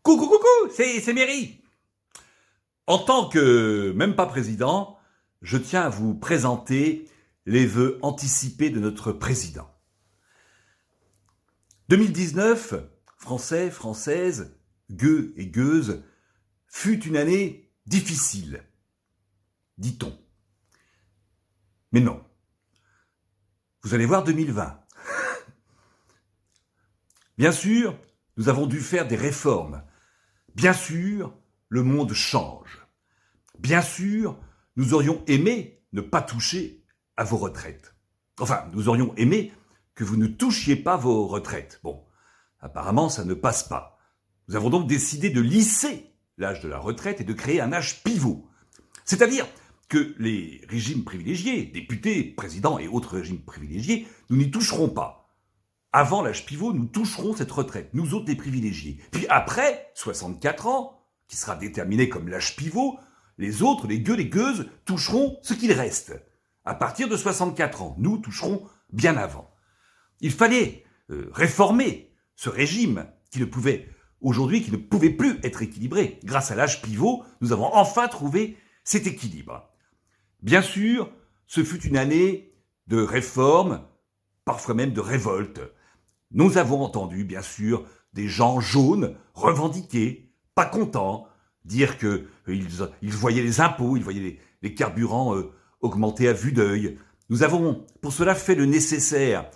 Coucou, coucou, c'est Méry. En tant que même pas président, je tiens à vous présenter les vœux anticipés de notre président. 2019, Français, Françaises, gueux et gueuses, fut une année difficile, dit-on. Mais non. Vous allez voir 2020. Bien sûr, nous avons dû faire des réformes. Bien sûr, le monde change. Bien sûr, nous aurions aimé ne pas toucher à vos retraites. Enfin, nous aurions aimé que vous ne touchiez pas vos retraites. Bon, apparemment, ça ne passe pas. Nous avons donc décidé de lisser l'âge de la retraite et de créer un âge pivot. C'est-à-dire que les régimes privilégiés, députés, présidents et autres régimes privilégiés, nous n'y toucherons pas. Avant l'âge pivot, nous toucherons cette retraite, nous autres les privilégiés. Puis après, 64 ans, qui sera déterminé comme l'âge pivot, les autres, les gueux, les gueuses, toucheront ce qu'il reste. À partir de 64 ans, nous toucherons bien avant. Il fallait réformer ce régime qui ne pouvait plus être équilibré. Grâce à l'âge pivot, nous avons enfin trouvé cet équilibre. Bien sûr, ce fut une année de réformes, parfois même de révolte. Nous avons entendu, bien sûr, des gens jaunes revendiquer, pas contents, dire qu'ils voyaient les impôts, ils voyaient les carburants augmenter à vue d'œil. Nous avons pour cela fait le nécessaire.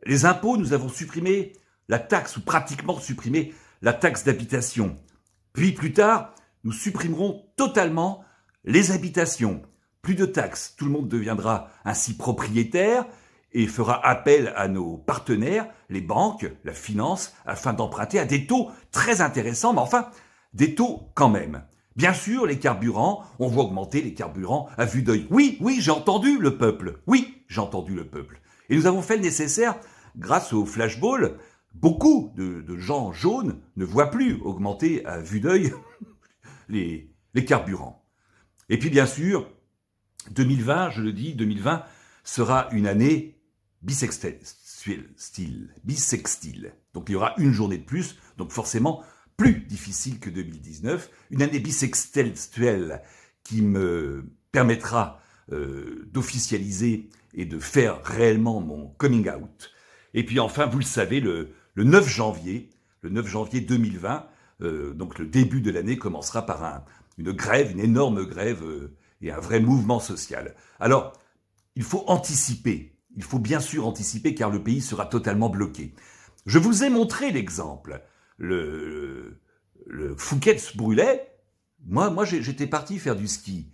Les impôts, nous avons supprimé la taxe, ou pratiquement supprimé la taxe d'habitation. Puis plus tard, nous supprimerons totalement les habitations. Plus de taxes, tout le monde deviendra ainsi propriétaire et fera appel à nos partenaires, les banques, la finance, afin d'emprunter à des taux très intéressants, mais enfin, des taux quand même. Bien sûr, les carburants, on voit augmenter les carburants à vue d'œil. Oui, j'ai entendu le peuple. Oui, j'ai entendu le peuple. Et nous avons fait le nécessaire grâce au flashball. Beaucoup de gens jaunes ne voient plus augmenter à vue d'œil les carburants. Et puis bien sûr, 2020, je le dis, 2020 sera une année bissextile. Donc il y aura une journée de plus, donc forcément plus difficile que 2019. Une année bissextuelle qui me permettra d'officialier et de faire réellement mon coming out. Et puis enfin, vous le savez, le 9 janvier 2020, donc le début de l'année commencera par une grève, une énorme grève et un vrai mouvement social. Alors, il faut anticiper. Il faut bien sûr anticiper car le pays sera totalement bloqué. Je vous ai montré l'exemple. Le Fouquet se brûlait. Moi, j'étais parti faire du ski.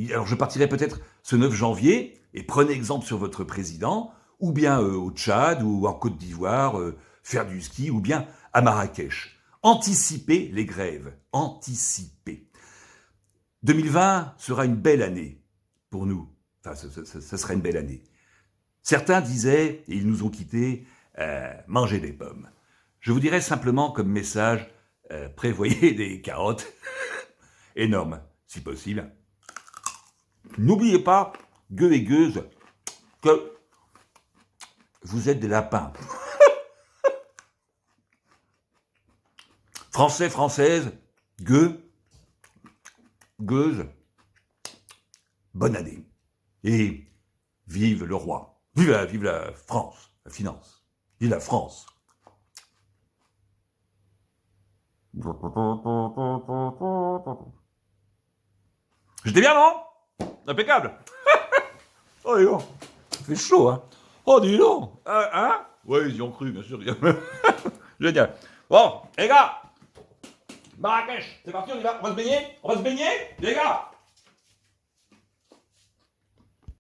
Alors, je partirai peut-être ce 9 janvier et prenez exemple sur votre président, ou bien au Tchad ou en Côte d'Ivoire, faire du ski, ou bien à Marrakech. Anticipez les grèves. Anticipez. 2020 sera une belle année pour nous. Enfin, ça sera une belle année. Certains disaient, et ils nous ont quittés, mangez des pommes. Je vous dirais simplement comme message, prévoyez des carottes énormes, si possible. N'oubliez pas, gueux et gueuses, que vous êtes des lapins. Français, Françaises, gueux, gueuses, bonne année. Et vive le roi. Vive la France, la finance. Vive la France. J'étais bien, non? Impeccable. Oh, dis donc. Ça fait chaud, hein. Oh, dis donc. Hein? Ouais, ils y ont cru, bien sûr. Génial. Bon, les gars. Marrakech, c'est parti, on y va. On va se baigner, les gars.